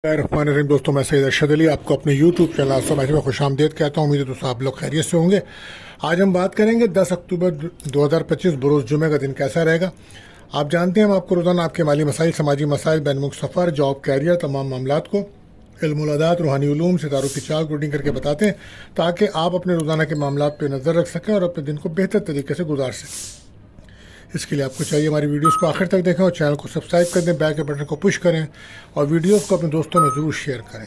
रहमान दोस्तों, मैं सैयद अरशद अली आपको अपने YouTube चैनल आसम में खुश आमदीद कहता हूँ। उम्मीद है दोस्तों आप लोग खैरियत से होंगे। आज हम बात करेंगे 10 अक्टूबर 2025 बरोज़ जुमे का दिन कैसा रहेगा। आप जानते हैं हम आपको रोज़ाना आपके माली मसाइल, समाजी मसाइल, बैनुमुल्क सफ़र, जॉब, कैरियर, तमाम मामलात को इल्मुल अदात, रूहानी उलूम, सितारों की चाल कोडिंग करके बताते हैं ताकि आप अपने रोज़ाना के मामलात पर नज़र रख सकें और अपने दिन को बेहतर तरीके से गुजार सकें। इसके लिए आपको चाहिए हमारी वीडियोस को आखिर तक देखें और चैनल को सब्सक्राइब कर दें, बेल के बटन को पुश करें और वीडियोस को अपने दोस्तों में ज़रूर शेयर करें।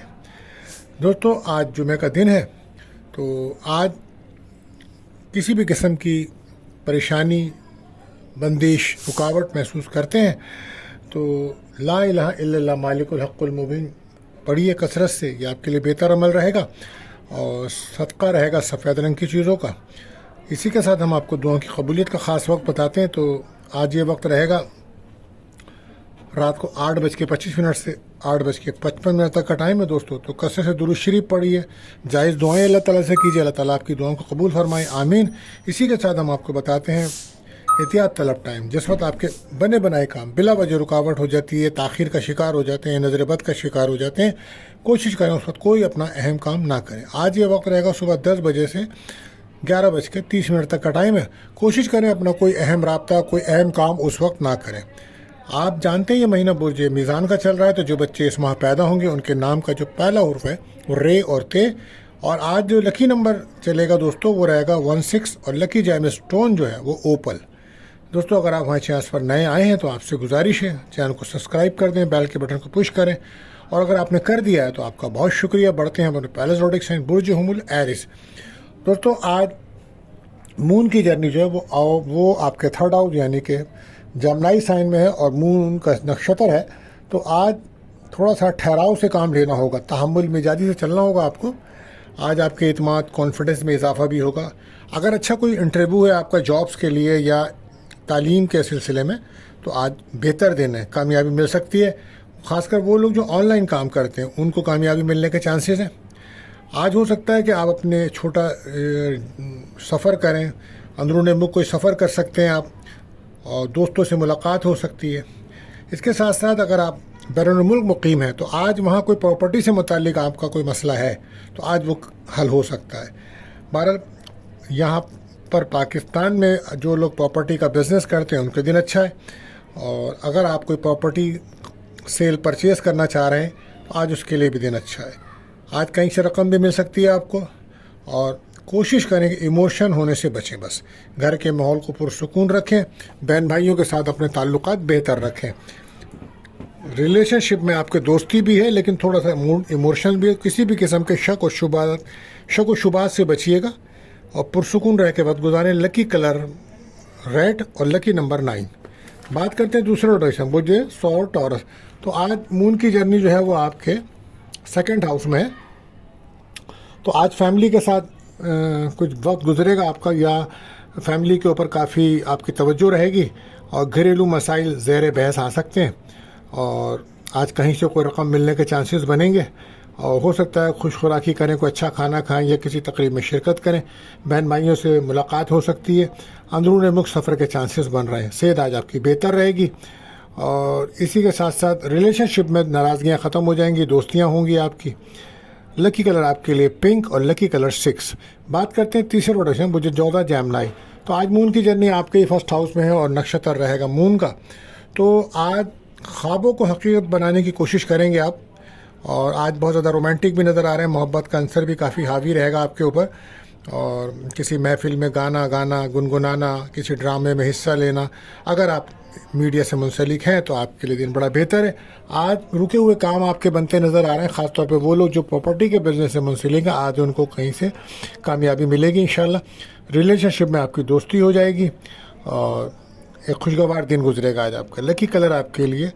दोस्तों, आज जुमे का दिन है, तो आज किसी भी किस्म की परेशानी, बंदिश, रुकावट महसूस करते हैं तो ला इलाहा इल्लल्लाह मालिकुल हक़्क़ुल मुबीन पढ़िए कसरत से। ये आपके लिए बेहतर अमल रहेगा और सदका रहेगा सफ़ेद रंग की चीज़ों का। इसी के साथ हम आपको दुआ की कबूलियत का ख़ास वक्त बताते हैं। तो आज ये वक्त रहेगा रात को 8:25 से 8:55 तक का टाइम है दोस्तों। तो कसरत से दुरूद शरीफ पढ़िए, जायज़ दुआएं अल्लाह ताला से कीजिए, अल्लाह ताला आपकी दुआओं को कबूल फरमाए, आमीन। इसी के साथ हम आपको बताते हैं एहतियात तलब टाइम। जिस वक्त आपके बने बनाए काम बिला वजह रुकावट हो जाती है, ताख़ीर का शिकार हो जाते हैं, नज़र बद का शिकार हो जाते हैं, कोशिश करें उस वक्त कोई अपना अहम काम ना करें। आज ये वक्त रहेगा सुबह 10 बजे से 11:30 तक का टाइम है। कोशिश करें अपना कोई अहम राब्ता, कोई अहम काम उस वक्त ना करें। आप जानते हैं ये महीना बुर्ज मीज़ान का चल रहा है, तो जो बच्चे इस माह पैदा होंगे उनके नाम का जो पहला हुर्फ है वो रे और ते। और आज जो लकी नंबर चलेगा दोस्तों वो रहेगा 16 और लकी जैम स्टोन जो है वो ओपल। दोस्तों, अगर आप हमारे चैनल पर नए आए हैं तो आपसे गुजारिश है चैनल को सब्सक्राइब कर दें, बेल के बटन को पुश करें और अगर आपने कर दिया है तो आपका बहुत शुक्रिया। बढ़ते हैं अपने पहले ज़ोडिक साइन बुर्ज हुमुल एरिस। दोस्तों, आज मून की जर्नी जो है वो आपके थर्ड हाउस यानी कि जमनाई साइन में है और मून का नक्षत्र है। तो आज थोड़ा सा ठहराव से काम लेना होगा, तहम्मुल मिजाजी से चलना होगा आपको। आज आपके इत्मीनान, कॉन्फिडेंस में इजाफा भी होगा। अगर अच्छा कोई इंटरव्यू है आपका जॉब्स के लिए या तालीम के सिलसिले में तो आज बेहतर दिन है, कामयाबी मिल सकती है। ख़ासकर वो लोग जो ऑनलाइन काम करते हैं उनको कामयाबी मिलने के चांसेस हैं। आज हो सकता है कि आप अपने छोटा सफ़र करें, अंदरूनी मुल्क कोई सफ़र कर सकते हैं आप और दोस्तों से मुलाकात हो सकती है। इसके साथ साथ अगर आप बैरून मुल्क मुकीम हैं तो आज वहाँ कोई प्रॉपर्टी से मुताल्लिक आपका कोई मसला है तो आज वो हल हो सकता है। बहरहाल यहाँ पर पाकिस्तान में जो लोग प्रॉपर्टी का बिज़नेस करते हैं उनके दिन अच्छा है। और अगर आप कोई प्रॉपर्टी सेल परचेज़ करना चाह रहे हैं तो आज उसके लिए भी दिन अच्छा है। आज कहीं से रकम भी मिल सकती है आपको। और कोशिश करें कि इमोशन होने से बचें, बस घर के माहौल को पुरसुकून रखें, बहन भाइयों के साथ अपने ताल्लुकात बेहतर रखें। रिलेशनशिप में आपके दोस्ती भी है लेकिन थोड़ा सा इमोशनल भी है। किसी भी किस्म के शक व शुबात से बचिएगा और पुरसुकून रह के वक्त गुजारें। लकी कलर रेड और लकी नंबर 9। बात करते हैं दूसरे रोटेशन बुझे सौर टॉरस। तो आज मून की जर्नी जो है वो आपके सेकंड हाउस में है। तो आज फैमिली के साथ कुछ वक्त गुजरेगा आपका या फैमिली के ऊपर काफ़ी आपकी तवज्जो रहेगी और घरेलू मसाइल ज़ेर बहस आ सकते हैं। और आज कहीं से कोई रकम मिलने के चांसेस बनेंगे और हो सकता है खुश खुराकी करें, कोई अच्छा खाना खाएं या किसी तकरीब में शिरकत करें, बहन भाइयों से मुलाकात हो सकती है। अंदरूनी मुल्क सफ़र के चांसेस बन रहे हैं। सेहत आज आपकी बेहतर रहेगी और इसी के साथ साथ रिलेशनशिप में नाराज़गियाँ ख़त्म हो जाएंगी, दोस्तियाँ होंगी आपकी। लकी कलर आपके लिए पिंक और लकी कलर 6। बात करते हैं तीसरे रोटेशन मुझे 14 जैमनाई। तो आज मून की जर्नी आपके ही फर्स्ट हाउस में है और नक्षत्र रहेगा मून का। तो आज ख्वाबों को हकीकत बनाने की कोशिश करेंगे आप। और आज बहुत ज़्यादा रोमांटिक भी नज़र आ रहे हैं, मोहब्बत का अंसर भी काफ़ी हावी रहेगा आपके ऊपर। और किसी महफिल में गाना गुनगुनाना, किसी ड्रामे में हिस्सा लेना, अगर आप मीडिया से मुंसलिक हैं तो आपके लिए दिन बड़ा बेहतर है। आज रुके हुए काम आपके बनते नज़र आ रहे हैं, ख़ासतौर पे वो लोग जो प्रॉपर्टी के बिज़नेस से मुंसलिक हैं, आज उनको कहीं से कामयाबी मिलेगी इंशाल्लाह। रिलेशनशिप में आपकी दोस्ती हो जाएगी और एक खुशगवार दिन गुजरेगा आज आपका। लकी कलर आपके लिए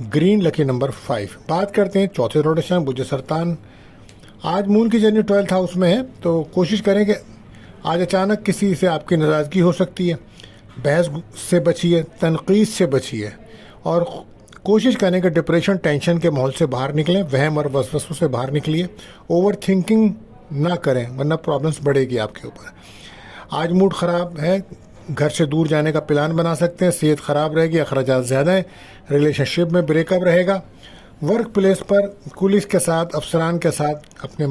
ग्रीन, लकी नंबर 5। बात करते हैं चौथे रोटेशन बुझे सरतान। आज मून की जर्नी 12th हाउस में है। तो कोशिश करें कि आज अचानक किसी से आपकी नाराज़गी हो सकती है, बहस से बचिए, तनकीद से बचिए और कोशिश करें कि डिप्रेशन, टेंशन के माहौल से बाहर निकलें, वहम और वसवसों से बाहर निकलिए। ओवर थिंकिंग ना करें वरना प्रॉब्लम्स बढ़ेगी आपके ऊपर। आज मूड ख़राब है, घर से दूर जाने का प्लान बना सकते हैं। सेहत ख़राब रहेगी, अखराजात ज़्यादा हैं। रिलेशनशिप में ब्रेकअप रहेगा। ورک پلیس پر کولیز کے ساتھ، افسران کے ساتھ اپنے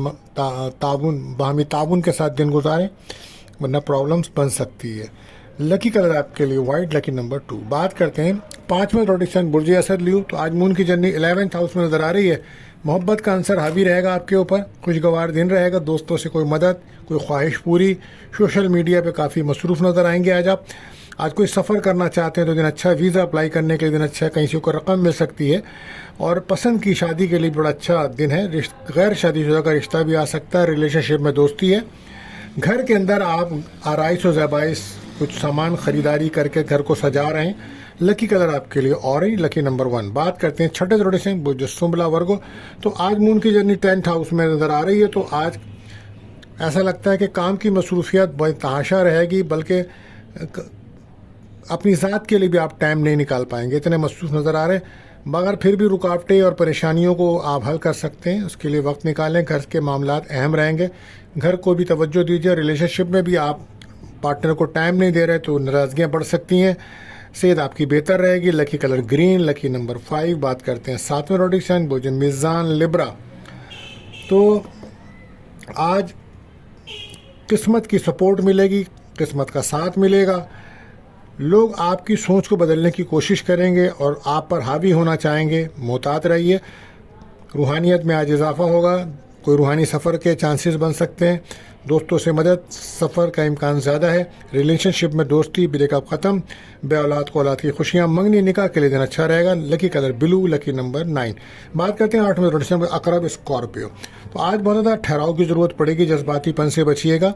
باہمی تعاون کے ساتھ دن گزاریں، ورنہ پرابلمس بن سکتی ہے۔ لکی کلر آپ کے لیے وائٹ، لکی نمبر 2۔ بات کرتے ہیں 5ویں روٹیشن برج اسد لیو، تو آج مون کی جرنی 11th ہاؤس میں نظر آ رہی ہے۔ محبت کا عنصر حاوی رہے گا آپ کے اوپر، خوشگوار دن رہے گا، دوستوں سے کوئی مدد، کوئی خواہش پوری، سوشل میڈیا پہ کافی مصروف نظر آئیں گے آج کوئی سفر کرنا چاہتے ہیں تو دن اچھا، ویزا اپلائی کرنے کے لیے دن اچھا ہے، کہیں سے کوئی رقم مل سکتی ہے، اور پسند کی شادی کے لیے بڑا اچھا دن ہے۔ غیر شادی شدہ کا رشتہ بھی آ سکتا ہے، ریلیشن شپ میں دوستی ہے۔ گھر کے اندر آپ آرائش و زیبائش کچھ سامان خریداری کر کے گھر کو سجا رہے ہیں۔ لکی کلر آپ کے لیے اورنج، لکی نمبر 1۔ بات کرتے ہیں چھٹے روٹیشن برج سنبلا ورگو، تو آج مون کی جرنی 10th ہاؤس میں نظر آ رہی ہے، تو آج ایسا لگتا ہے کہ کام کی مصروفیات بے تحاشا رہے گی، بلکہ اپنی ذات کے لیے بھی آپ ٹائم نہیں نکال پائیں گے، اتنے مصروف نظر آ رہے ہیں، مگر پھر بھی رکاوٹیں اور پریشانیوں کو آپ حل کر سکتے ہیں، اس کے لیے وقت نکالیں۔ گھر کے معاملات اہم رہیں گے، گھر کو بھی توجہ دیجیے۔ ریلیشن شپ میں بھی آپ پارٹنر کو ٹائم نہیں دے رہے تو ناراضگیاں بڑھ سکتی ہیں، صحت آپ کی بہتر رہے گی۔ لکی کلر گرین، لکی نمبر 5۔ بات کرتے ہیں 7ویں روٹیشن برج میزان لبرا، تو آج قسمت کی سپورٹ ملے گی، قسمت کا ساتھ ملے گا، لوگ آپ کی سوچ کو بدلنے کی کوشش کریں گے اور آپ پر حاوی ہونا چاہیں گے، محتاط رہیے۔ روحانیت میں آج اضافہ ہوگا، کوئی روحانی سفر کے چانسز بن سکتے ہیں، دوستوں سے مدد، سفر کا امکان زیادہ ہے۔ ریلیشن شپ میں دوستی، بریک اپ ختم، بے اولاد کو اولاد کی خوشیاں، منگنی نکاح کے لیے دن اچھا رہے گا۔ لکی کلر بلو، لکی نمبر 9۔ بات کرتے ہیں 8ویں روٹیشن میں عقرب اسکارپیو، تو آج بہت زیادہ ٹھہراؤ کی ضرورت پڑے گی، جذباتی پن سے بچیے گا،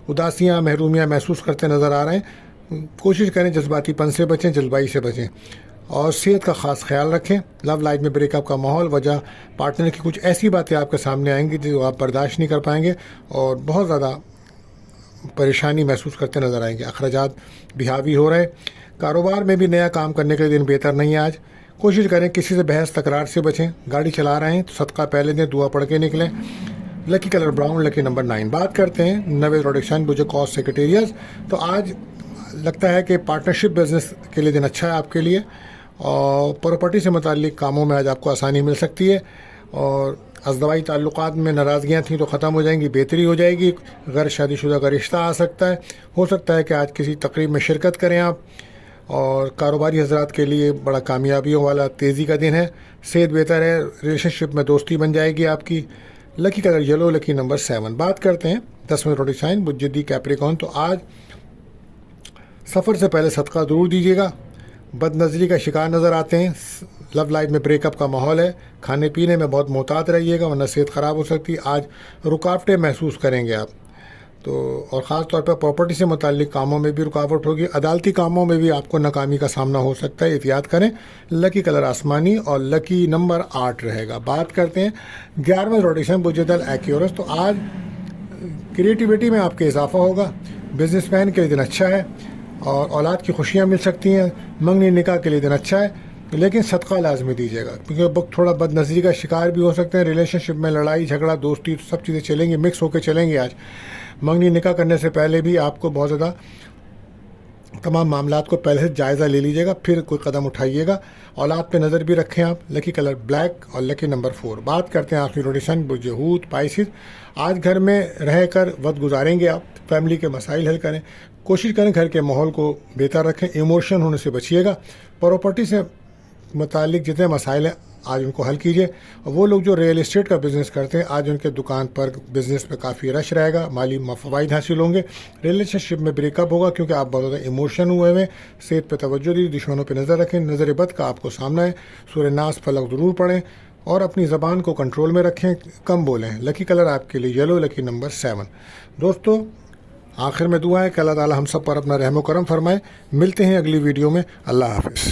اداسیاں محرومیاں محسوس کرتے نظر آ رہے ہیں، کوشش کریں جذباتی پن سے بچیں، جلد بازی سے بچیں، اور صحت کا خاص خیال رکھیں۔ لو لائف میں بریک اپ کا ماحول، وجہ پارٹنر کی کچھ ایسی باتیں آپ کے سامنے آئیں گی جو آپ برداشت نہیں کر پائیں گے اور بہت زیادہ پریشانی محسوس کرتے نظر آئیں گے، اخراجات بھی حاوی ہو رہے ہیں۔ کاروبار میں بھی نیا کام کرنے کے لیے دن بہتر نہیں ہے آج، کوشش کریں کسی سے بحث تکرار سے بچیں۔ گاڑی چلا رہے ہیں تو صدقہ پہلے دیں، دعا پڑھ کے نکلیں۔ لکی کلر براؤن، لکی نمبر 9۔ بات کرتے ہیں 9ویں روٹیشن برج کاس سیکریٹریز، تو آج لگتا ہے کہ پارٹنرشپ بزنس کے لیے دن اچھا ہے آپ کے لیے، اور پراپرٹی سے متعلق کاموں میں آج آپ کو آسانی مل سکتی ہے، اور ازدواجی تعلقات میں ناراضگیاں تھیں تو ختم ہو جائیں گی، بہتری ہو جائے گی۔ غیر شادی شدہ کا رشتہ آ سکتا ہے، ہو سکتا ہے کہ آج کسی تقریب میں شرکت کریں آپ، اور کاروباری حضرات کے لیے بڑا کامیابیوں والا تیزی کا دن ہے، صحت بہتر ہے، ریلیشن شپ میں دوستی بن جائے گی آپ کی۔ لکی کلر یلو، لکی نمبر 7۔ بات کرتے ہیں 10ویں روٹیشن برج جدی کیپریکون، تو آج سفر سے پہلے صدقہ ضرور دیجیے گا، بد نظری کا شکار نظر آتے ہیں، لو لائف میں بریک اپ کا ماحول ہے، کھانے پینے میں بہت محتاط رہیے گا ورنہ صحت خراب ہو سکتی ہے، آج رکاوٹیں محسوس کریں گے آپ تو، اور خاص طور پر پراپرٹی سے متعلق کاموں میں بھی رکاوٹ ہوگی، عدالتی کاموں میں بھی آپ کو ناکامی کا سامنا ہو سکتا ہے، احتیاط کریں۔ لکی کلر آسمانی اور لکی نمبر 8 رہے گا۔ بات کرتے ہیں 11ویں روٹیشن برج دل ایکیورس، تو آج کریٹیوٹی میں آپ کے اضافہ ہوگا، بزنس مین کے لیے دن اچھا ہے، اور اولاد کی خوشیاں مل سکتی ہیں، منگنی نکاح کے لیے دن اچھا ہے، لیکن صدقہ لازمی دیجیے گا، کیونکہ تھوڑا بد نظری کا شکار بھی ہو سکتے ہیں۔ ریلیشن شپ میں لڑائی جھگڑا دوستی سب چیزیں چلیں گی، مکس ہو کے چلیں گی۔ آج منگنی نکاح کرنے سے پہلے بھی آپ کو بہت زیادہ تمام معاملات کو پہلے سے جائزہ لے لیجیے گا، پھر کوئی قدم اٹھائیے گا۔ اولاد پہ نظر بھی رکھیں آپ، لکی کلر بلیک اور لکی نمبر 4۔ بات کرتے ہیں آخری روٹیشن برج حوت پائسز، آج گھر میں رہ کر وقت گزاریں گے آپ، فیملی کے مسائل حل کریں، کوشش کریں گھر کے ماحول کو بہتر رکھیں، ایموشن ہونے سے بچیے گا، پراپرٹی سے متعلق جتنے مسائل ہیں آج ان کو حل کیجیے۔ وہ لوگ جو ریئل اسٹیٹ کا بزنس کرتے ہیں آج ان کے دکان پر بزنس میں کافی رش رہے گا، مالی فوائد حاصل ہوں گے۔ ریلیشن شپ میں بریک اپ ہوگا کیونکہ آپ بہت زیادہ ایموشن ہوئے ہوئے، صحت پہ توجہ دیجیے، دشمنوں پہ نظر رکھیں، نظر بد کا آپ کو سامنا ہے، سورہ ناس فلق ضرور پڑھیں، اور اپنی زبان کو کنٹرول میں رکھیں، کم بولیں۔ لکی کلر آپ کے لیے یلو، لکی نمبر 7۔ دوستو آخر میں دعا ہے کہ اللہ تعالی ہم سب پر اپنا رحم و کرم فرمائے۔ ملتے ہیں اگلی ویڈیو میں، اللہ حافظ۔